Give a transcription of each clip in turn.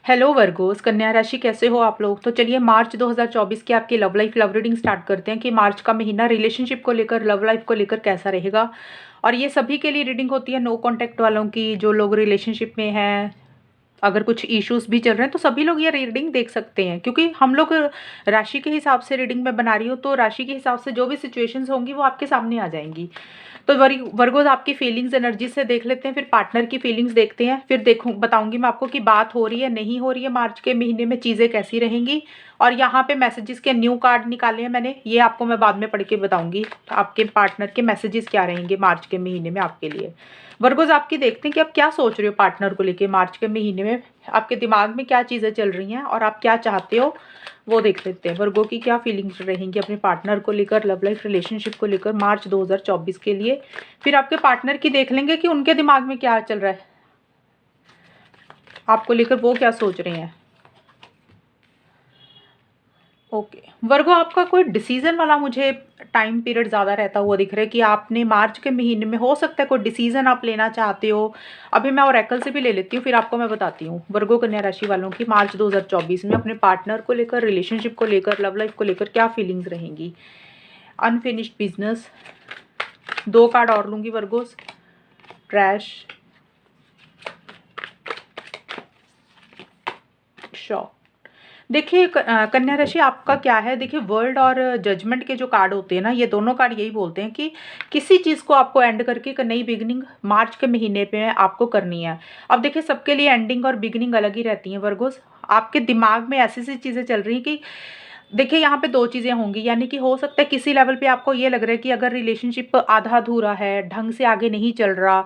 Hello Virgo's, कन्या राशि कैसे हो आप लोग। तो चलिए मार्च 2024 की आपकी love life love reading start करते हैं कि मार्च का महीना रिलेशनशिप को लेकर लव लाइफ को लेकर कैसा रहेगा। और ये सभी के लिए रीडिंग होती है, नो कांटेक्ट वालों की, जो लोग रिलेशनशिप में हैं। अगर कुछ इश्यूज भी चल रहे हैं तो सभी लोग ये रीडिंग देख सकते हैं, क्योंकि हम लोग राशि के हिसाब से रीडिंग में बना रही हूँ, तो राशि के हिसाब से जो भी सिचुएशंस होंगी वो आपके सामने आ जाएंगी। तो वर्गोज आपकी फीलिंग्स एनर्जी से देख लेते हैं, फिर पार्टनर की फीलिंग्स देखते हैं, फिर देखूँ बताऊंगी मैं आपको कि बात हो रही है नहीं हो रही है, मार्च के महीने में चीज़ें कैसी रहेंगी। और यहाँ पे मैसेजेस के न्यू कार्ड निकाले हैं मैंने, ये आपको मैं बाद में पढ़ के बताऊंगी आपके पार्टनर के मैसेजेस क्या रहेंगे मार्च के महीने में आपके लिए। वर्गोज आपकी देखते हैं कि आप क्या सोच रहे हो पार्टनर को लेके मार्च के महीने में, आपके दिमाग में क्या चीज़ें चल रही हैं और आप क्या चाहते हो, वो देख लेते हैं। वर्गो की क्या फीलिंग्स रहेंगी अपने पार्टनर को लेकर, लव लाइफ रिलेशनशिप को लेकर मार्च 2024 के लिए। फिर आपके पार्टनर की देख लेंगे कि उनके दिमाग में क्या चल रहा है आपको लेकर, वो क्या सोच रहे हैं। ओके वर्गो, आपका कोई डिसीजन वाला मुझे टाइम पीरियड ज़्यादा रहता हुआ दिख रहा है कि आपने मार्च के महीने में हो सकता है कोई डिसीजन आप लेना चाहते हो। अभी मैं ओरेकल से भी ले लेती हूँ, फिर आपको मैं बताती हूँ वर्गो कन्या राशि वालों की मार्च 2024 में अपने पार्टनर को लेकर, रिलेशनशिप को लेकर, लव लाइफ को लेकर क्या फीलिंग्स रहेंगी। अनफिनिश्ड बिजनेस, 2 कार्ड और लूँगी वर्गोस। Trash, shock. देखिए कन्या राशि आपका क्या है, देखिए वर्ल्ड और जजमेंट के जो कार्ड होते हैं ना, ये दोनों कार्ड यही बोलते हैं कि किसी चीज़ को आपको एंड करके एक नई बिगिनिंग मार्च के महीने पे आपको करनी है। अब देखिए सबके लिए एंडिंग और बिगिनिंग अलग ही रहती हैं वर्गोस। आपके दिमाग में ऐसी सी चीज़ें चल रही हैं कि देखिए यहाँ पे 2 चीज़ें होंगी, यानी कि हो सकता है किसी लेवल पे आपको ये लग रहा है कि अगर रिलेशनशिप आधा अधूरा है, ढंग से आगे नहीं चल रहा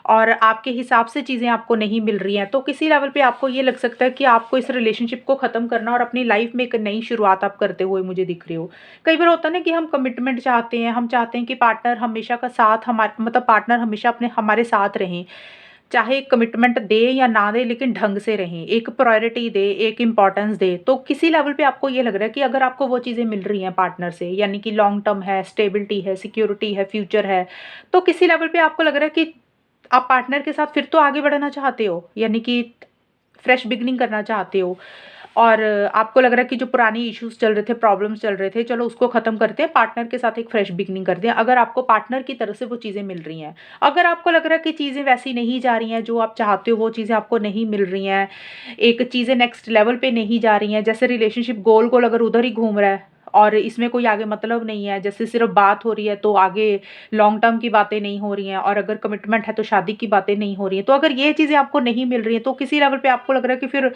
और आपके हिसाब से चीज़ें आपको नहीं मिल रही हैं, तो किसी लेवल पे आपको ये लग सकता है कि आपको इस रिलेशनशिप को ख़त्म करना और अपनी लाइफ में एक नई शुरुआत आप करते हुए मुझे दिख रहे हो। कई बार होता है ना कि हम कमिटमेंट चाहते हैं, हम चाहते हैं कि पार्टनर हमेशा का साथ हमारे मतलब पार्टनर हमेशा अपने हमारे साथ रहें, चाहे कमिटमेंट दे या ना दे लेकिन ढंग से रहें, एक प्रायोरिटी दे, एक इम्पोर्टेंस दे। तो किसी लेवल पे आपको ये लग रहा है कि अगर आपको वो चीज़ें मिल रही हैं पार्टनर से, यानी कि लॉन्ग टर्म है, स्टेबिलिटी है, सिक्योरिटी है, फ्यूचर है, तो किसी लेवल पे आपको लग रहा है कि आप पार्टनर के साथ फिर तो आगे बढ़ना चाहते हो, यानी कि फ्रेश बिगिनिंग करना चाहते हो। और आपको लग रहा है कि जो पुरानी इश्यूज चल रहे थे, प्रॉब्लम्स चल रहे थे, चलो उसको ख़त्म करते हैं, पार्टनर के साथ एक फ्रेश बिगिनिंग करते हैं, अगर आपको पार्टनर की तरफ से वो चीज़ें मिल रही हैं। अगर आपको लग रहा है कि चीज़ें वैसी नहीं जा रही हैं, जो आप चाहते हो वो चीज़ें आपको नहीं मिल रही हैं, एक चीज़ें नेक्स्ट लेवल पे नहीं जा रही हैं, जैसे रिलेशनशिप गोल गोल अगर उधर ही घूम रहा है और इसमें कोई आगे मतलब नहीं है, जैसे सिर्फ बात हो रही है तो आगे लॉन्ग टर्म की बातें नहीं हो रही हैं, और अगर कमिटमेंट है तो शादी की बातें नहीं हो रही हैं, तो अगर ये चीज़ें आपको नहीं मिल रही हैं तो किसी लेवल पे आपको लग रहा है कि फिर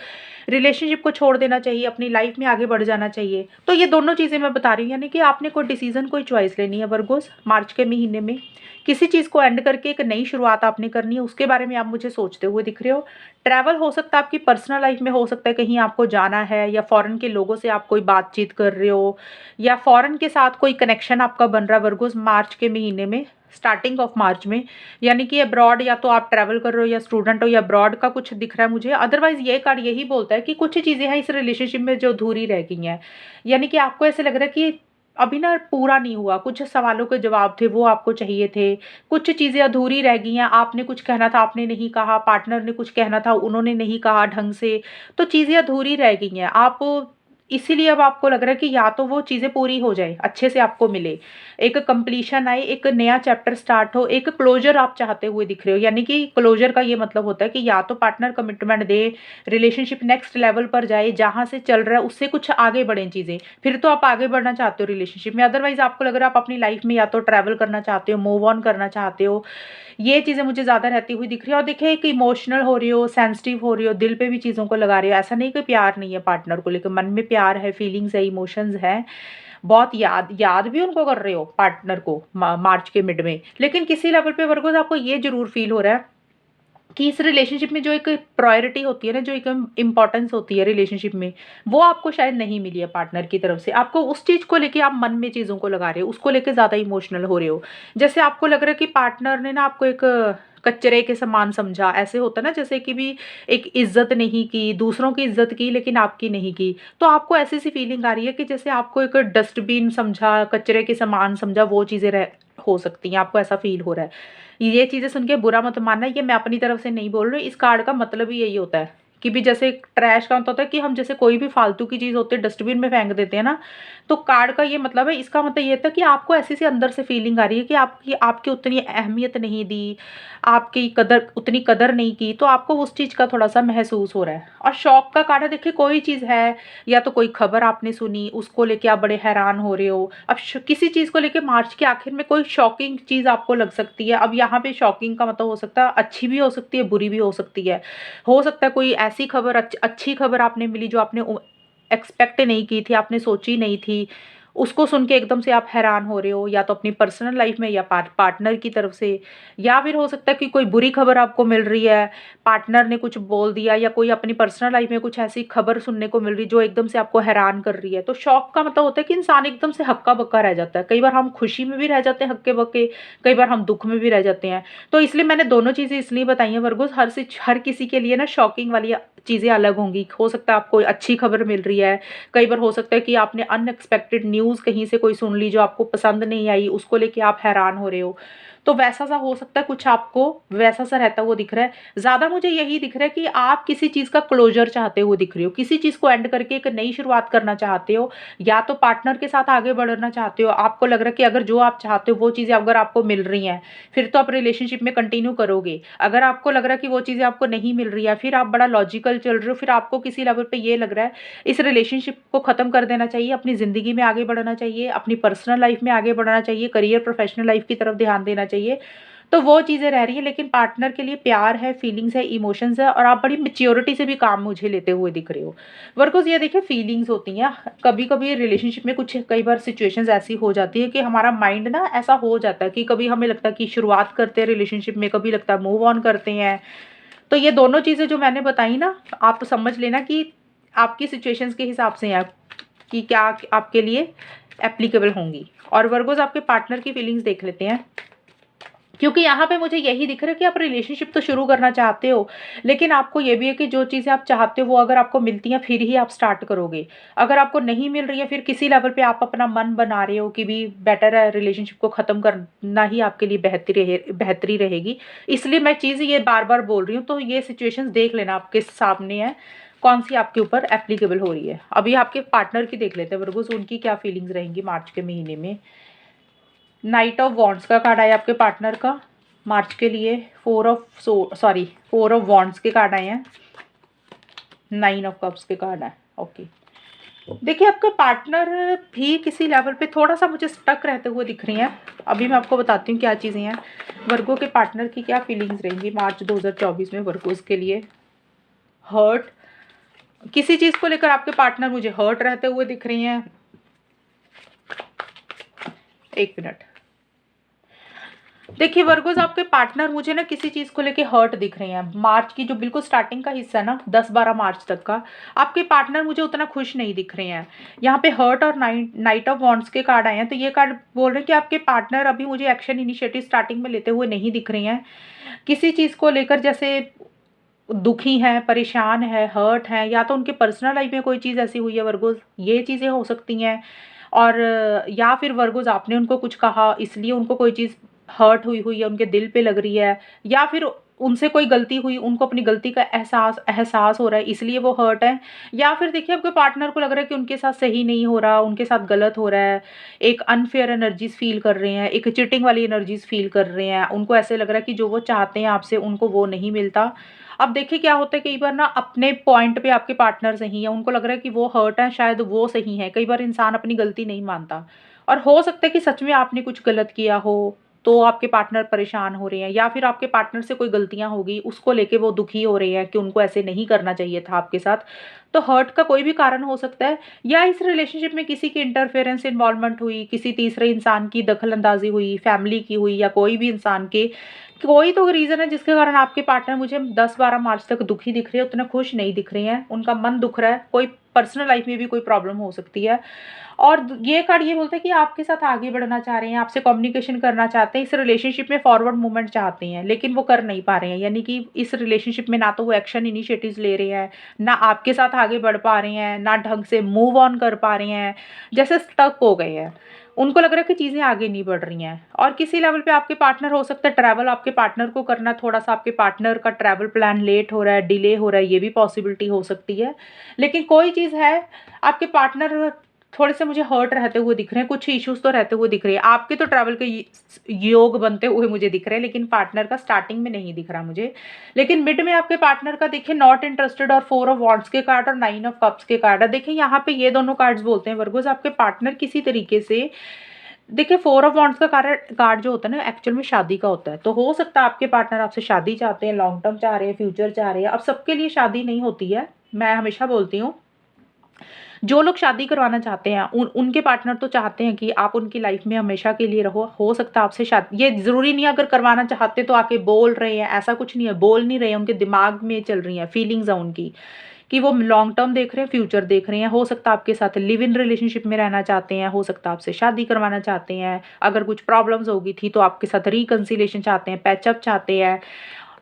रिलेशनशिप को छोड़ देना चाहिए, अपनी लाइफ में आगे बढ़ जाना चाहिए। तो ये दोनों चीज़ें मैं बता रही हूँ, यानी कि आपने कोई डिसीजन, कोई चॉइस लेनी है वर्गोस मार्च के महीने में, किसी चीज़ को एंड करके एक नई शुरुआत आपने करनी है, उसके बारे में आप मुझे सोचते हुए दिख रहे हो। ट्रैवल हो सकता है आपकी पर्सनल लाइफ में, हो सकता है कहीं आपको जाना है, या फॉरेन के लोगों से आप कोई बातचीत कर रहे हो, या फॉरेन के साथ कोई कनेक्शन आपका बन रहा है वर्गोस मार्च के महीने में, स्टार्टिंग ऑफ मार्च में। यानी कि अब्रॉड, या तो आप ट्रैवल कर रहे हो या स्टूडेंट हो, या अब्रॉड का कुछ दिख रहा है मुझे। अदरवाइज ये कार्ड यही बोलता है कि कुछ चीज़ें हैं इस रिलेशनशिप में जो अधूरी रह गई हैं, यानी कि आपको ऐसे लग रहा है कि अभी ना पूरा नहीं हुआ, कुछ सवालों के जवाब थे वो आपको चाहिए थे, कुछ चीज़ें अधूरी रह गई हैं, आपने कुछ कहना था आपने नहीं कहा, पार्टनर ने कुछ कहना था उन्होंने नहीं कहा ढंग से, तो चीज़ें अधूरी रह गई हैं। आप इसीलिए अब आपको लग रहा है कि या तो वो चीज़ें पूरी हो जाए, अच्छे से आपको मिले, एक कंप्लीशन आए, एक नया चैप्टर स्टार्ट हो, एक क्लोजर आप चाहते हुए दिख रहे हो। यानी कि क्लोजर का ये मतलब होता है कि या तो पार्टनर कमिटमेंट दे, रिलेशनशिप नेक्स्ट लेवल पर जाए, जहाँ से चल रहा है उससे कुछ आगे बढ़ें चीज़ें, फिर तो आप आगे बढ़ना चाहते हो रिलेशनशिप में। अदरवाइज आपको लग रहा है आप अपनी लाइफ में या तो ट्रैवल करना चाहते हो, मूव ऑन करना चाहते हो, ये चीज़ें मुझे ज़्यादा रहती हुई दिख रही है। और देखिए एक इमोशनल हो रही हो, सेंसिटिव हो रही हो, दिल पे भी चीज़ों को लगा रही हो। ऐसा नहीं कि प्यार नहीं है पार्टनर को लेकर, मन में प्यार है, फीलिंग्स है, इमोशंस हैं, बहुत याद याद भी उनको कर रहे हो पार्टनर को मार्च के मिड में। लेकिन किसी लेवल पे वर्गोस आपको ये ज़रूर फील हो रहा है कि इस रिलेशनशिप में जो एक प्रायोरिटी होती है ना, जो एक इम्पोर्टेंस होती है रिलेशनशिप में, वो आपको शायद नहीं मिली है पार्टनर की तरफ से। आपको उस चीज़ को लेके आप मन में चीज़ों को लगा रहे हो, उसको लेके ज़्यादा इमोशनल हो रहे हो। जैसे आपको लग रहा है कि पार्टनर ने ना आपको एक कचरे के समान समझा, ऐसे होता है ना, जैसे कि भी एक इज्जत नहीं की, दूसरों की इज्जत की लेकिन आपकी नहीं की। तो आपको ऐसी सी फीलिंग आ रही है कि जैसे आपको एक डस्टबिन समझा, कचरे के समान समझा, वो चीज़ें रह हो सकती हैं, आपको ऐसा फील हो रहा है। ये चीज़ें सुन के बुरा मत मानना, ये मैं अपनी तरफ से नहीं बोल रही, इस कार्ड का मतलब ही यही होता है कि भी जैसे ट्रैश का मतलब होता है कि हम जैसे कोई भी फालतू की चीज़ होती है डस्टबिन में फेंक देते हैं ना, तो कार्ड का ये मतलब है, इसका मतलब ये था कि आपको ऐसी सी अंदर से फीलिंग आ रही है कि आपकी आपकी उतनी अहमियत नहीं दी, आपकी कदर उतनी कदर नहीं की, तो आपको उस चीज़ का थोड़ा-सा महसूस हो रहा है। और शौक का कार्ड है, देखिए कोई चीज़ है या तो कोई खबर आपने सुनी, उसको लेके आप बड़े हैरान हो रहे हो। अब किसी चीज़ को लेके मार्च के आखिर में कोई शॉकिंग चीज़ आपको लग सकती है। अब यहाँ पे शॉकिंग का मतलब हो सकता है अच्छी भी हो सकती है, बुरी भी हो सकती है। हो सकता है कोई ऐसी खबर अच्छी खबर आपने मिली जो आपने एक्सपेक्ट नहीं की थी, आपने सोची नहीं थी। उसको सुन के एकदम से आप हैरान हो रहे हो, या तो अपनी पर्सनल लाइफ़ में या पार्टनर की तरफ से, या फिर हो सकता है कि कोई बुरी खबर आपको मिल रही है, पार्टनर ने कुछ बोल दिया, या कोई अपनी पर्सनल लाइफ़ में कुछ ऐसी खबर सुनने को मिल रही जो एकदम से आपको हैरान कर रही है। तो शॉक का मतलब होता है कि इंसान एकदम से हक्का-बक्का रह जाता है। कई बार हम खुशी में भी रह जाते हैं हक्के-बक्के, कई बार हम दुःख में भी रह जाते हैं। तो इसलिए मैंने दोनों चीज़ें इसलिए बताई हैं वर्गोस, हर किसी के लिए ना शॉकिंग वाली चीज़ें अलग होंगी। हो सकता है आपको अच्छी खबर मिल रही है, कई बार हो सकता है कि आपने अनएक्सपेक्टेड न्यूज़ कहीं से कोई सुन ली जो आपको पसंद नहीं आई, उसको लेके आप हैरान हो रहे हो। तो वैसा-सा हो सकता है, कुछ आपको वैसा-सा रहता हुआ दिख रहा है। ज़्यादा मुझे यही दिख रहा है कि आप किसी चीज़ का क्लोज़र चाहते हुए दिख रहे हो, किसी चीज़ को एंड करके एक नई शुरुआत करना चाहते हो, या तो पार्टनर के साथ आगे बढ़ना चाहते हो। आपको लग रहा है कि अगर जो आप चाहते हो वो चीज़ें अगर आपको मिल रही हैं, फिर तो आप रिलेशनशिप में कंटिन्यू करोगे। अगर आपको लग रहा है कि वो चीज़ें आपको नहीं मिल रही है, फिर आप बड़ा लॉजिकल चल रहे हो, फिर आपको किसी लेवल पे ये लग रहा है इस रिलेशनशिप को ख़त्म कर देना चाहिए, अपनी ज़िंदगी में आगे बढ़ना चाहिए, अपनी पर्सनल लाइफ़ में आगे बढ़ना चाहिए, करियर प्रोफ़ेशनल लाइफ़ की तरफ ध्यान देना चाहिए। तो वो चीज़ें रह रही हैं, लेकिन पार्टनर के लिए प्यार है, फीलिंग्स है, इमोशंस है, और आप बड़ी मैच्योरिटी से भी काम मुझे लेते हुए दिख रहे हो। वर्कोज़ ये देखिए फीलिंग्स होती हैं, कभी-कभी रिलेशनशिप में कुछ कई बार सिचुएशंस ऐसी हो जाती है कि हमारा माइंड ना ऐसा हो जाता है कि कभी हमें लगता है कि शुरुआत करते हैं रिलेशनशिप में, कभी लगता है मूव ऑन करते हैं। तो ये दोनों चीज़ें जो मैंने बताई ना, आप समझ लेना कि आपकी सिचुएशंस के हिसाब से हैं कि क्या आपके लिए एप्लीकेबल होंगी। और वर्गोज़ आपके पार्टनर की फीलिंग्स देख लेते हैं, क्योंकि यहाँ पे मुझे यही दिख रहा है कि आप रिलेशनशिप तो शुरू करना चाहते हो, लेकिन आपको ये भी है कि जो चीज़ें आप चाहते हो वो अगर आपको मिलती हैं फिर ही आप स्टार्ट करोगे। अगर आपको नहीं मिल रही है, फिर किसी लेवल पे आप अपना मन बना रहे हो कि भी बेटर है रिलेशनशिप को ख़त्म करना ही आपके लिए बेहतरी रहेगी। इसलिए मैं चीज़ ये बार-बार बोल रही हूँ, तो ये सिचुएशंस देख लेना आपके सामने है, कौन-सी आपके ऊपर एप्लीकेबल हो रही है। अभी आपके पार्टनर की देख लेते हैं वर्गोस, उनकी क्या फीलिंग्स रहेंगी मार्च के महीने में। नाइट ऑफ वॉन्ड्स का कार्ड आया आपके पार्टनर का मार्च के लिए, फोर ऑफ वॉन्ड्स के कार्ड आए हैं, नाइन ऑफ कप्स के कार्ड आए। ओके, देखिए आपके पार्टनर भी किसी लेवल पे थोड़ा सा मुझे स्टक रहते हुए दिख रही हैं। अभी मैं आपको बताती हूँ क्या चीज़ें हैं। वर्गो के पार्टनर की क्या फीलिंग्स रहेंगी मार्च 2024 में वर्गोस के लिए। हर्ट, किसी चीज़ को लेकर आपके पार्टनर मुझे हर्ट रहते हुए दिख रही हैं। एक मिनट, देखिए वर्गोस आपके पार्टनर मुझे ना किसी चीज़ को लेके हर्ट दिख रहे हैं। मार्च की जो बिल्कुल स्टार्टिंग का हिस्सा है ना, 10-12 मार्च तक का, आपके पार्टनर मुझे उतना खुश नहीं दिख रहे हैं। यहाँ पे हर्ट और नाइट ऑफ वॉन्ड्स के कार्ड आए हैं, तो ये कार्ड बोल रहे हैं कि आपके पार्टनर अभी मुझे एक्शन इनिशिएटिव स्टार्टिंग में लेते हुए नहीं दिख रहे हैं। किसी चीज़ को लेकर जैसे दुखी हैं, परेशान है, हर्ट हैं, या तो उनके पर्सनल लाइफ में कोई चीज़ ऐसी हुई है वर्गोस, ये चीज़ें हो सकती हैं। और या फिर वर्गोस आपने उनको कुछ कहा इसलिए उनको कोई चीज़ हर्ट हुई हुई है, उनके दिल पे लग रही है, या फिर उनसे कोई गलती हुई, उनको अपनी गलती का एहसास एहसास हो रहा है इसलिए वो हर्ट है। या फिर देखिए आपके पार्टनर को लग रहा है कि उनके साथ सही नहीं हो रहा, उनके साथ गलत हो रहा है, एक अनफेयर एनर्जीज फील कर रहे हैं, एक चीटिंग वाली एनर्जीज फील कर रहे हैं, उनको ऐसे लग रहा है कि जो वो चाहते हैं आपसे उनको वो नहीं मिलता। अब देखिए क्या होता है, कई बार ना अपने पॉइंट पे आपके पार्टनर सही है, उनको लग रहा है कि वो हर्ट है, शायद वो सही है। कई बार इंसान अपनी गलती नहीं मानता, और हो सकता है कि सच में आपने कुछ गलत किया हो, तो आपके पार्टनर परेशान हो रहे हैं, या फिर आपके पार्टनर से कोई गलतियां होगी उसको लेके वो दुखी हो रहे हैं कि उनको ऐसे नहीं करना चाहिए था आपके साथ। तो हर्ट का कोई भी कारण हो सकता है, या इस रिलेशनशिप में किसी की इंटरफेरेंस इन्वॉल्वमेंट हुई, किसी तीसरे इंसान की दखल अंदाजी हुई, फैमिली की हुई, या कोई भी इंसान के कोई तो रीज़न है जिसके कारण आपके पार्टनर मुझे 10-12 मार्च तक दुखी दिख रहे हैं, उतना खुश नहीं दिख रहे हैं, उनका मन दुख रहा है, कोई पर्सनल लाइफ में भी कोई प्रॉब्लम हो सकती है। और ये कार्ड ये बोलता है कि आपके साथ आगे बढ़ना चाह रहे हैं, आपसे कम्युनिकेशन करना चाहते हैं, इस रिलेशनशिप में फॉरवर्ड मूवमेंट चाहते हैं, लेकिन वो कर नहीं पा रहे हैं। यानी कि इस रिलेशनशिप में ना तो वो एक्शन इनिशिएटिव्स ले रहे हैं, ना आपके साथ आगे बढ़ पा रहे हैं, ना ढंग से मूव ऑन कर पा रहे हैं, जैसे स्टक हो गए हैं। उनको लग रहा है कि चीज़ें आगे नहीं बढ़ रही हैं। और किसी लेवल पे आपके पार्टनर हो सकता है ट्रैवल आपके पार्टनर को करना, थोड़ा-सा आपके पार्टनर का ट्रैवल प्लान लेट हो रहा है, डिले हो रहा है, ये भी पॉसिबिलिटी हो सकती है। लेकिन कोई चीज़ है, आपके पार्टनर थोड़े-से मुझे हर्ट रहते हुए दिख रहे हैं, कुछ इश्यूज़ तो रहते हुए दिख रहे हैं। आपके तो ट्रैवल के योग बनते हुए मुझे दिख रहे हैं, लेकिन पार्टनर का स्टार्टिंग में नहीं दिख रहा मुझे। लेकिन मिड में आपके पार्टनर का देखिए नॉट इंटरेस्टेड और 4 ऑफ वॉन्ड्स के कार्ड और 9 ऑफ कप्स के कार्ड है। देखिए यहाँ पे ये दोनों कार्ड्स बोलते हैं वर्गोस आपके पार्टनर किसी तरीके से, देखिए 4 ऑफ वॉन्ड्स का कार्ड जो होता है ना एक्चुअल में शादी का होता है। तो हो सकता है आपके पार्टनर आपसे शादी चाहते हैं, लॉन्ग टर्म चाह रहे हैं, फ्यूचर चाह रहे हैं। अब सबके लिए शादी नहीं होती है, मैं हमेशा बोलती हूँ। जो लोग शादी करवाना चाहते हैं उनके पार्टनर तो चाहते हैं कि आप उनकी लाइफ में हमेशा के लिए रहो। हो सकता है आपसे शादी, ये ज़रूरी नहीं है अगर करवाना चाहते तो आके बोल रहे हैं, ऐसा कुछ नहीं है, बोल नहीं रहे हैं, उनके दिमाग में चल रही हैं फीलिंग्स हैं उनकी, कि वो लॉन्ग टर्म देख रहे हैं, फ्यूचर देख रहे हैं। हो सकता है आपके साथ लिव इन रिलेशनशिप में रहना चाहते हैं, हो सकता है आपसे शादी करवाना चाहते हैं। अगर कुछ प्रॉब्लम्स होगी थी तो आपके साथ रिकंसिलिएशन चाहते हैं, पैचअप चाहते हैं,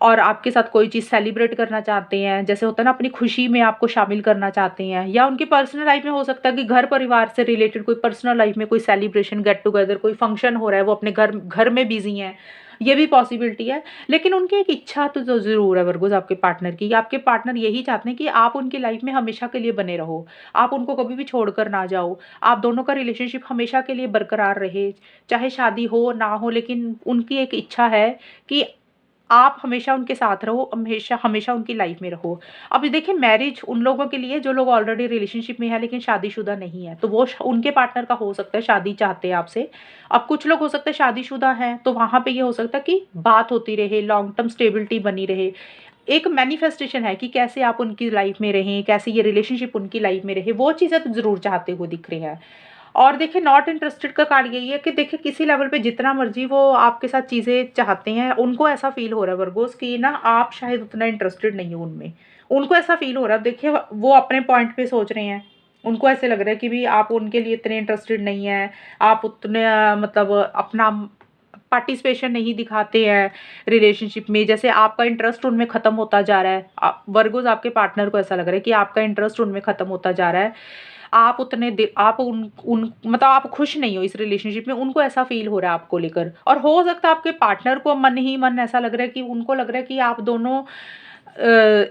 और आपके साथ कोई चीज़ सेलिब्रेट करना चाहते हैं, जैसे होता है ना अपनी खुशी में आपको शामिल करना चाहते हैं। या उनकी पर्सनल लाइफ में हो सकता है कि घर परिवार से रिलेटेड कोई पर्सनल लाइफ में कोई सेलिब्रेशन, गेट टुगेदर, कोई फंक्शन हो रहा है, वो अपने घर घर में बिजी हैं, ये भी पॉसिबिलिटी है। लेकिन उनकी एक इच्छा तो ज़रूर है वर्गोस आपके पार्टनर की, आपके पार्टनर यही चाहते हैं कि आप उनकी लाइफ में हमेशा के लिए बने रहो, आप उनको कभी भी छोड़कर ना जाओ, आप दोनों का रिलेशनशिप हमेशा के लिए बरकरार रहे, चाहे शादी हो ना हो। लेकिन उनकी एक इच्छा है कि आप हमेशा उनके साथ रहो, हमेशा हमेशा उनकी लाइफ में रहो। अब देखिए मैरिज उन लोगों के लिए जो लोग ऑलरेडी रिलेशनशिप में है लेकिन शादीशुदा नहीं है, तो वो उनके पार्टनर का हो सकता है शादी चाहते हैं आपसे। अब कुछ लोग हो सकता है शादीशुदा हैं, तो वहाँ पे ये हो सकता है कि बात होती रहे, लॉन्ग टर्म स्टेबिलिटी बनी रहे। एक मैनिफेस्टेशन है कि कैसे आप उनकी लाइफ में रहें, कैसे ये रिलेशनशिप उनकी लाइफ में रहे, वो चीज़ें तो ज़रूर चाहते हुए दिख रहे हैं। और देखिए नॉट इंटरेस्टेड का कार्ड यही है कि देखिए किसी लेवल पे जितना मर्जी वो आपके साथ चीज़ें चाहते हैं, उनको ऐसा फ़ील हो रहा है वर्गोस कि ना आप शायद उतना इंटरेस्टेड नहीं हो उनमें। उनको ऐसा फ़ील हो रहा है, देखिए वो अपने पॉइंट पे सोच रहे हैं। उनको ऐसे लग रहा है कि भी आप उनके लिए इतने इंटरेस्टेड नहीं हैं, आप उतने मतलब अपना पार्टिसिपेशन नहीं दिखाते हैं रिलेशनशिप में, जैसे आपका इंटरेस्ट उनमें ख़त्म होता जा रहा है। वर्गोस आपके पार्टनर को ऐसा लग रहा है कि आपका इंटरेस्ट उनमें ख़त्म होता जा रहा है। आप उतने आप उन मतलब आप खुश नहीं हो इस रिलेशनशिप में, उनको ऐसा फ़ील हो रहा है आपको लेकर। और हो सकता है आपके पार्टनर को मन ही मन ऐसा लग रहा है कि उनको लग रहा है कि आप दोनों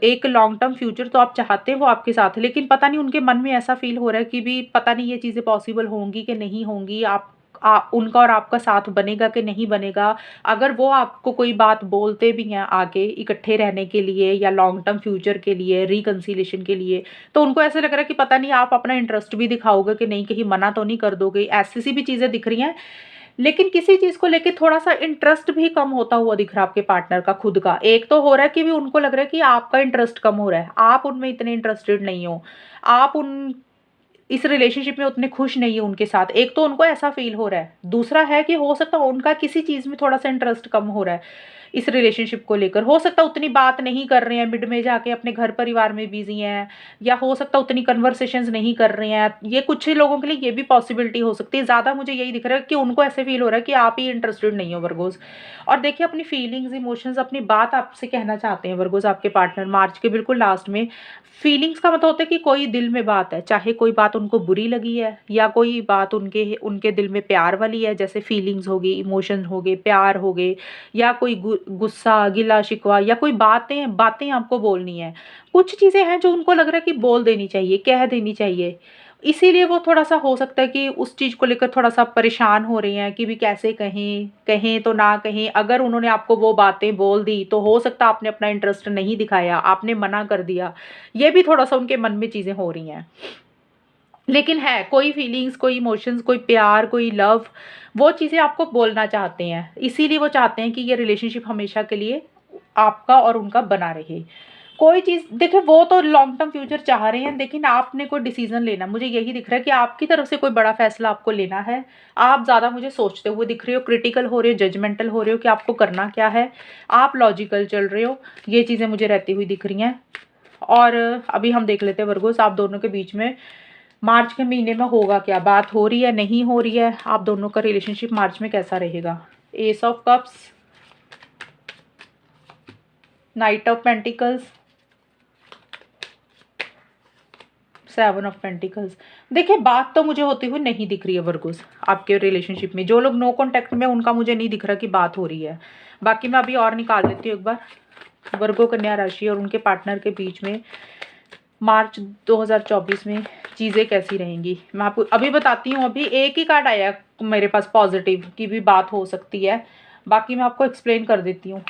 एक लॉन्ग टर्म फ्यूचर तो आप चाहते हैं वो आपके साथ है, लेकिन पता नहीं उनके मन में ऐसा फ़ील हो रहा है कि भी पता नहीं ये चीज़ें पॉसिबल होंगी कि नहीं होंगी, उनका और आपका साथ बनेगा कि नहीं बनेगा। अगर वो आपको कोई बात बोलते भी हैं आगे इकट्ठे रहने के लिए या लॉन्ग टर्म फ्यूचर के लिए, रिकंसिलिएशन के लिए, तो उनको ऐसा लग रहा है कि पता नहीं आप अपना इंटरेस्ट भी दिखाओगे कि नहीं, कहीं मना तो नहीं कर दोगे, ऐसी-सी भी चीज़ें दिख रही हैं। लेकिन किसी चीज़ को लेके थोड़ा-सा इंटरेस्ट भी कम होता हुआ दिख रहा है आपके पार्टनर का खुद का। एक तो हो रहा है कि भी उनको लग रहा है कि आपका इंटरेस्ट कम हो रहा है, आप उनमें इतने इंटरेस्टेड नहीं हो, आप उन इस रिलेशनशिप में उतने खुश नहीं हो उनके साथ। एक तो उनको ऐसा फ़ील हो रहा है, दूसरा है कि हो सकता है उनका किसी चीज़ में थोड़ा-सा इंटरेस्ट कम हो रहा है, इस रिलेशनशिप को लेकर। हो सकता है उतनी बात नहीं कर रहे हैं, मिड में जाके अपने घर परिवार में बिज़ी हैं, या हो सकता है उतनी कन्वर्सेशंस नहीं कर रहे हैं। ये कुछ लोगों के लिए ये भी पॉसिबिलिटी हो सकती है। ज़्यादा मुझे यही दिख रहा है कि उनको ऐसे फ़ील हो रहा है कि आप ही इंटरेस्टेड नहीं हो वर्गोज़। और देखिए अपनी फीलिंग्स, इमोशंस, अपनी बात आपसे कहना चाहते हैं वर्गोज़ आपके पार्टनर मार्च के बिल्कुल लास्ट में। फीलिंग्स का मतलब होता है कि कोई दिल में बात है, चाहे कोई बात उनको बुरी लगी है या कोई बात उनके उनके दिल में प्यार वाली है, जैसे फीलिंग्स हो गई, इमोशंस हो गए, प्यार हो गए, या कोई गुस्सा, गिला-शिकवा, या कोई बातें बातें आपको बोलनी है। कुछ चीज़ें हैं जो उनको लग रहा है कि बोल देनी चाहिए, कह देनी चाहिए। इसीलिए वो थोड़ा-सा हो सकता है कि उस चीज़ को लेकर थोड़ा-सा परेशान हो रहे हैं कि भी कैसे कहें, कहें तो ना कहें। अगर उन्होंने आपको वो बातें बोल दी, तो हो सकता है आपने अपना इंटरेस्ट नहीं दिखाया, आपने मना कर दिया। ये भी थोड़ा-सा उनके मन में चीज़ें हो रही हैं। लेकिन है, कोई फीलिंग्स, कोई इमोशंस, कोई प्यार, कोई लव, वो चीज़ें आपको बोलना चाहते हैं। इसीलिए वो चाहते हैं कि ये रिलेशनशिप हमेशा के लिए आपका और उनका बना रहे। कोई चीज़ देखिए वो तो लॉन्ग टर्म फ्यूचर चाह रहे हैं, लेकिन आपने कोई डिसीज़न लेना, मुझे यही दिख रहा है कि आपकी तरफ से कोई बड़ा फैसला आपको लेना है। आप ज़्यादा मुझे सोचते हुए दिख रहे हो, क्रिटिकल हो रहे हो, जजमेंटल हो रहे हो कि आपको करना क्या है। आप लॉजिकल चल रहे हो, ये चीज़ें मुझे रहती हुई दिख रही हैं। और अभी हम देख लेते हैं वर्गोस आप दोनों के बीच में मार्च के महीने में होगा क्या, बात हो रही है, नहीं हो रही है, आप दोनों का रिलेशनशिप मार्च में कैसा रहेगा। S of cups, night of pentacles, 7 of pentacles. देखिए बात तो मुझे होती हुई नहीं दिख रही है वर्गोस आपके रिलेशनशिप में। जो लोग नो कॉन्टैक्ट में उनका मुझे नहीं दिख रहा कि बात हो रही है। बाकी मैं अभी और निकाल लेती हूँ एक बार वर्गो कन्या राशि और उनके पार्टनर के बीच में मार्च 2024 में चीज़ें कैसी रहेंगी मैं आपको अभी बताती हूँ। अभी एक ही कार्ड आया मेरे पास पॉजिटिव की भी बात हो सकती है, बाकी मैं आपको एक्सप्लेन कर देती हूँ।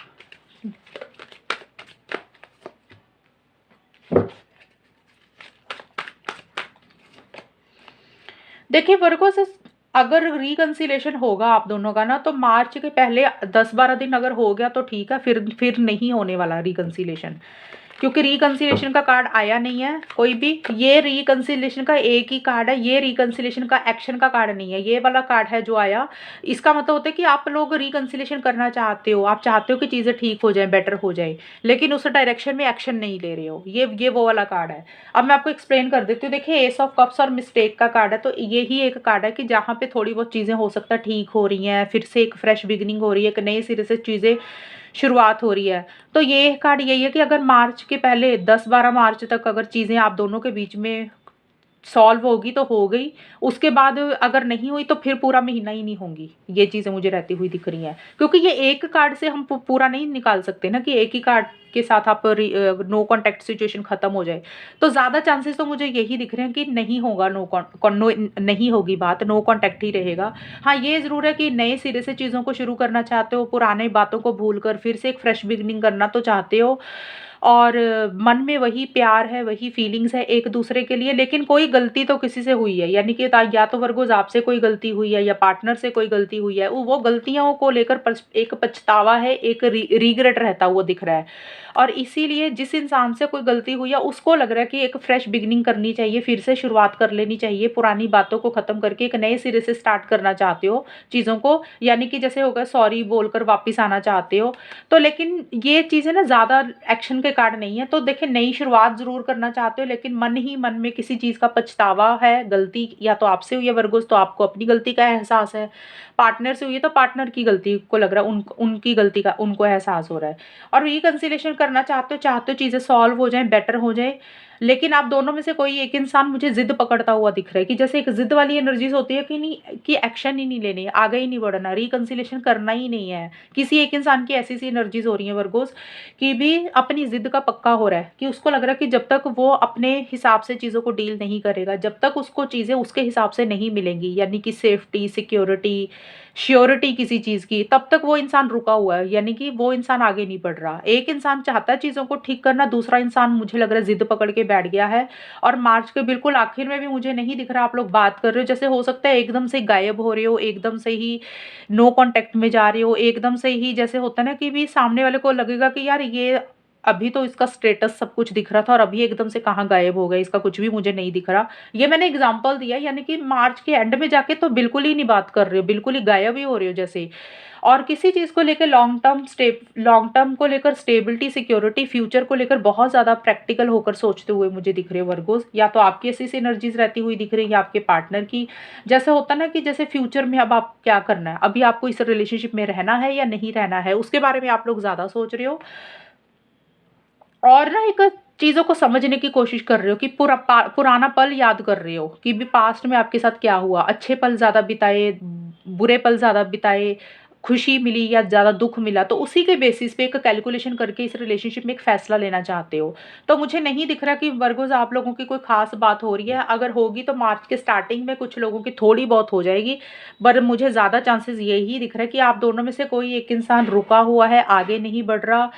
देखिए वर्गो से अगर रिकंसिलेशन होगा आप दोनों का ना, तो मार्च के पहले 10-12 दिन अगर हो गया तो ठीक है, फिर नहीं होने वाला रिकंसिलेशन, क्योंकि रिकंसिलेशन का कार्ड आया नहीं है कोई भी। ये रिकंसिलेशन का एक ही कार्ड है, ये रिकंसिलेशन का एक्शन का कार्ड नहीं है। ये वाला कार्ड है जो आया, इसका मतलब होता है कि आप लोग रिकंसिलेशन करना चाहते हो, आप चाहते हो कि चीज़ें ठीक हो जाएं, बेटर हो जाए, लेकिन उस डायरेक्शन में एक्शन नहीं ले रहे हो। ये वो वाला कार्ड है। अब मैं आपको एक्सप्लेन कर देती हूँ। देखिए एस ऑफ कप्स और मिस्टेक का कार्ड है, तो ये ही एक कार्ड है कि जहाँ पे थोड़ी बहुत चीज़ें हो सकता है ठीक हो रही हैं, फिर से एक फ्रेश बिगिनिंग हो रही है, एक नए सिरे से चीज़ें शुरुआत हो रही है। तो ये कार्ड यही है कि अगर मार्च के पहले 10-12 मार्च तक अगर चीज़ें आप दोनों के बीच में सॉल्व होगी तो हो गई, उसके बाद अगर नहीं हुई तो फिर पूरा महीना ही नहीं होंगी। ये चीज़ें मुझे रहती हुई दिख रही हैं, क्योंकि ये एक कार्ड से हम पूरा नहीं निकाल सकते ना कि एक ही कार्ड के साथ आप नो कॉन्टैक्ट सिचुएशन खत्म हो जाए। तो ज़्यादा चांसेस तो मुझे यही दिख रहे हैं कि नहीं होगा, नहीं होगी बात, नो कॉन्टैक्ट ही रहेगा। हाँ ये ज़रूर है कि नए सिरे से चीज़ों को शुरू करना चाहते हो, पुराने बातों को भूल कर फिर से एक फ्रेश बिगनिंग करना तो चाहते हो, और मन में वही प्यार है, वही फीलिंग्स है एक दूसरे के लिए, लेकिन कोई गलती तो किसी से हुई है, यानी कि या तो वर्गोज आपसे कोई गलती हुई है या पार्टनर से कोई गलती हुई है। वो गलतियों को लेकर एक पछतावा है, एक रिग्रेट रहता हुआ दिख रहा है, और इसीलिए जिस इंसान से कोई गलती हुई है उसको लग रहा है कि एक फ्रेश बिगनिंग करनी चाहिए, फिर से शुरुआत कर लेनी चाहिए, पुरानी बातों को खत्म करके एक नए सिरे से स्टार्ट करना चाहते हो चीज़ों को, यानी कि जैसे होगा सॉरी बोलकर वापिस आना चाहते हो। तो लेकिन ये चीज़ें ना ज़्यादा एक्शन के कार्ड नहीं है। तो देखिए नई शुरुआत ज़रूर करना चाहते हो, लेकिन मन ही मन में किसी चीज़ का पछतावा है, गलती या तो आपसे हुई है वर्गोस तो आपको अपनी गलती का एहसास है, पार्टनर से हुई है तो पार्टनर की गलती को लग रहा है, उनकी गलती का उनको एहसास हो रहा है, और रिकंसिलेशन करना चाहते हो चीज़ें सॉल्व हो जाएं, बेटर हो जाए। लेकिन आप दोनों में से कोई एक इंसान मुझे जिद पकड़ता हुआ दिख रहा है, कि जैसे एक जिद वाली एनर्जीज होती है कि नहीं, कि एक्शन ही नहीं लेनी, आगे ही नहीं बढ़ना, रिकंसिलेशन करना ही नहीं है। किसी एक इंसान की ऐसी सी एनर्जीज हो रही है वर्गोस कि भी अपनी जिद का पक्का हो रहा है, कि उसको लग रहा है कि जब तक वो अपने हिसाब से चीज़ों को डील नहीं करेगा, जब तक उसको चीज़ें उसके हिसाब से नहीं मिलेंगी, यानी कि सेफ्टी, सिक्योरिटी, श्योरिटी किसी चीज़ की, तब तक वो इंसान रुका हुआ है, यानी कि वो इंसान आगे नहीं बढ़ रहा। एक इंसान चाहता है चीज़ों को ठीक करना, दूसरा इंसान मुझे लग रहा है जिद पकड़ के बैठ गया है। और मार्च के बिल्कुल आखिर में भी मुझे नहीं दिख रहा आप लोग बात कर रहे हो, जैसे हो सकता है एकदम से गायब हो रहे हो, एकदम से ही नो कॉन्टैक्ट में जा रहे हो, एकदम से ही जैसे होता है ना कि भी सामने वाले को लगेगा कि यार ये अभी तो इसका स्टेटस सब कुछ दिख रहा था और अभी एकदम से कहाँ गायब हो गया, इसका कुछ भी मुझे नहीं दिख रहा। ये मैंने एग्जांपल दिया, यानी कि मार्च के एंड में जाके तो बिल्कुल ही नहीं बात कर रहे हो, बिल्कुल ही गायब ही हो रहे हो जैसे। और किसी चीज़ को लेकर लॉन्ग टर्म को लेकर स्टेबिलिटी, सिक्योरिटी, फ्यूचर को लेकर बहुत ज़्यादा प्रैक्टिकल होकर सोचते हुए मुझे दिख रहे हो वर्गोस। या तो आपकी ऐसी एनर्जीज रहती हुई दिख रही है या आपके पार्टनर की, जैसे होता ना कि जैसे फ्यूचर में अब आप क्या करना है, अभी आपको इस रिलेशनशिप में रहना है या नहीं रहना है, उसके बारे में आप लोग ज़्यादा सोच रहे हो। और ना एक चीज़ों को समझने की कोशिश कर रहे हो, कि पुराना पल याद कर रहे हो कि भी पास्ट में आपके साथ क्या हुआ, अच्छे पल ज़्यादा बिताए, बुरे पल ज़्यादा बिताए, खुशी मिली या ज़्यादा दुख मिला, तो उसी के बेसिस पे एक कैलकुलेशन करके इस रिलेशनशिप में एक फैसला लेना चाहते हो। तो मुझे नहीं दिख रहा कि वर्गोज आप लोगों की कोई खास बात हो रही है, अगर होगी तो मार्च के स्टार्टिंग में कुछ लोगों की थोड़ी बहुत हो जाएगी, पर मुझे ज़्यादा चांसेस यही दिख रहा है कि आप दोनों में से कोई एक इंसान रुका हुआ है, आगे नहीं बढ़ रहा,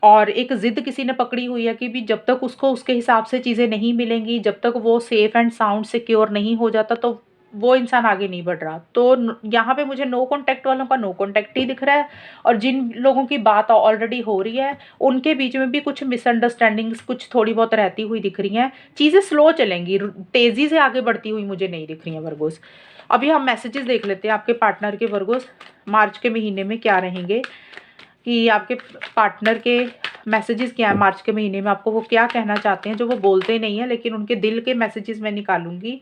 और एक ज़िद किसी ने पकड़ी हुई है कि भी जब तक उसको उसके हिसाब से चीज़ें नहीं मिलेंगी, जब तक वो सेफ एंड साउंड सिक्योर नहीं हो जाता, तो वो इंसान आगे नहीं बढ़ रहा। तो यहाँ पे मुझे नो कॉन्टैक्ट वालों का नो कॉन्टैक्ट ही दिख रहा है, और जिन लोगों की बात ऑलरेडी हो रही है उनके बीच में भी कुछ मिसअंडरस्टैंडिंग्स कुछ थोड़ी बहुत रहती हुई दिख रही हैं। चीज़ें स्लो चलेंगी, तेज़ी से आगे बढ़ती हुई मुझे नहीं दिख रही हैं वर्गोस। अभी हम मैसेजेस देख लेते हैं आपके पार्टनर के वर्गोस, मार्च के महीने में क्या रहेंगे, कि आपके पार्टनर के मैसेजेस क्या है मार्च के महीने में, आपको वो क्या कहना चाहते हैं जो वो बोलते नहीं है, लेकिन उनके दिल के मैसेजेस मैं निकालूंगी।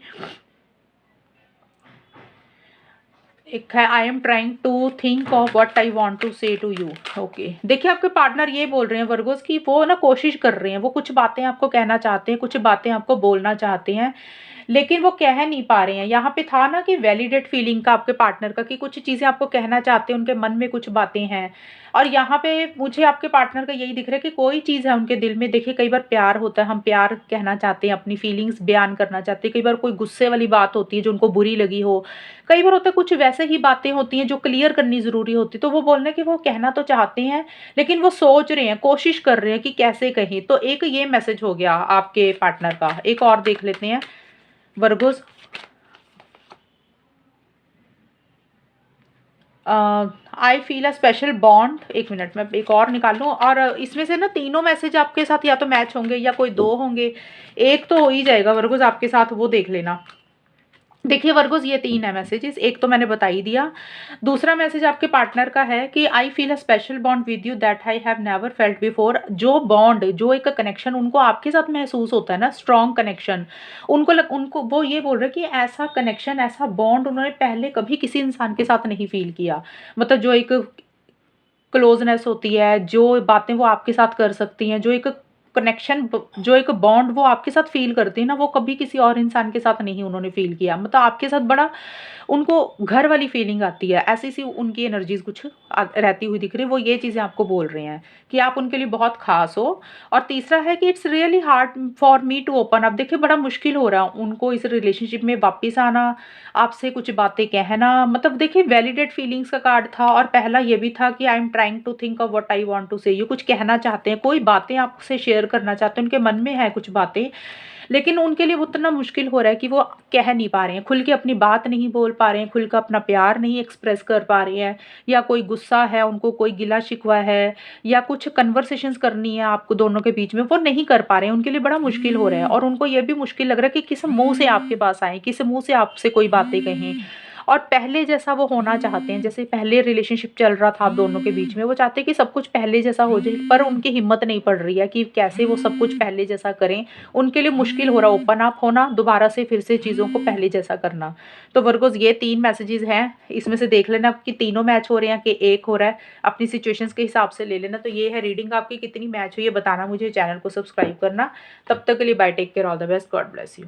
एक है I am trying to think of what I want to say to you. Okay, देखिए आपके पार्टनर ये बोल रहे हैं वर्गोस कि वो ना कोशिश कर रहे हैं, वो कुछ बातें आपको कहना चाहते हैं, कुछ बातें आपको बोलना चाहते हैं, लेकिन वो कह नहीं पा रहे हैं। यहाँ पे था ना कि वैलिडेट फीलिंग का आपके पार्टनर का, कि कुछ चीज़ें आपको कहना चाहते हैं, उनके मन में कुछ बातें हैं। और यहाँ पे मुझे आपके पार्टनर का यही दिख रहा है कि कोई चीज़ है उनके दिल में। देखिए कई बार प्यार होता है, हम प्यार कहना चाहते हैं, अपनी फीलिंग्स बयान करना चाहते हैं। कई बार कोई गुस्से वाली बात होती है जो उनको बुरी लगी हो। कई बार होता है कुछ वैसे ही बातें होती हैं जो क्लियर करनी ज़रूरी होती है। तो वो बोल रहे हैं कि वो कहना तो चाहते हैं, लेकिन वो सोच रहे हैं, कोशिश कर रहे हैं कि कैसे कहें। तो एक ये मैसेज हो गया आपके पार्टनर का। एक और देख लेते हैं Virgo's. I feel a special bond. एक मिनट में एक और निकाल लूँ। और इसमें से ना तीनों मैसेज आपके साथ या तो मैच होंगे या कोई दो होंगे, एक तो हो ही जाएगा वर्गोस आपके साथ, वो देख लेना। देखिए वर्गोस ये तीन है मैसेजेस, एक तो मैंने बता ही दिया। दूसरा मैसेज आपके पार्टनर का है कि I feel a special bond with you that I have never felt before. जो बॉन्ड, जो एक कनेक्शन उनको आपके साथ महसूस होता है ना, स्ट्रॉन्ग कनेक्शन, उनको वो ये बोल रहे हैं कि ऐसा कनेक्शन, ऐसा बॉन्ड उन्होंने पहले कभी किसी इंसान के साथ नहीं फील किया। मतलब जो एक क्लोजनेस होती है, जो बातें वो आपके साथ कर सकती हैं, जो एक कनेक्शन, जो एक बॉन्ड वो आपके साथ फ़ील करती हैं ना, वो कभी किसी और इंसान के साथ नहीं उन्होंने फ़ील किया। मतलब आपके साथ बड़ा उनको घर वाली फ़ीलिंग आती है, ऐसी-सी उनकी एनर्जीज़ कुछ रहती हुई दिख रही है। वो ये चीज़ें आपको बोल रहे हैं कि आप उनके लिए बहुत ख़ास हो। और तीसरा है कि it's really hard for me to open up. देखिए बड़ा मुश्किल हो रहा है उनको इस रिलेशनशिप में वापस आना, आपसे कुछ बातें कहना। मतलब देखिए वैलिडेट फीलिंग्स का कार्ड था, और पहला ये भी था कि I am trying to think of what I want to say you. कुछ कहना चाहते हैं, कोई बातें आपसे शेयर करना चाहते हैं, उनके मन में है कुछ बातें, लेकिन उनके लिए वो उतना मुश्किल हो रहा है कि वो कह नहीं पा रहे हैं, खुल के अपनी बात नहीं बोल पा रहे हैं, खुल कर अपना प्यार नहीं एक्सप्रेस कर पा रहे हैं। या कोई गुस्सा है उनको, कोई गिला शिकवा है, या कुछ कन्वर्सेशंस करनी है आपको दोनों के बीच में, वो नहीं कर पा रहे हैं। उनके लिए बड़ा मुश्किल हो रहा है, और उनको ये भी मुश्किल लग रहा है कि किस मुँह से आपके पास आएँ, किस मुँह से आपसे कोई बातें कहें। और पहले जैसा वो होना चाहते हैं, जैसे पहले रिलेशनशिप चल रहा था आप दोनों के बीच में, वो चाहते हैं कि सब कुछ पहले जैसा हो जाए, पर उनकी हिम्मत नहीं पड़ रही है कि कैसे वो सब कुछ पहले जैसा करें। उनके लिए मुश्किल हो रहा है ओपन अप होना, दोबारा से फिर से चीज़ों को पहले जैसा करना। तो वर्गोज़ ये 3 मैसेजेस हैं, इसमें से देख लेना कि तीनों मैच हो रहे हैं कि एक हो रहा है, अपनी सिचुएशंस के हिसाब से ले लेना। तो ये है रीडिंग आपकी कितनी मैच हुई है बताना मुझे, चैनल को सब्सक्राइब करना। तब तक के लिए bye, take care, all the best, God bless you.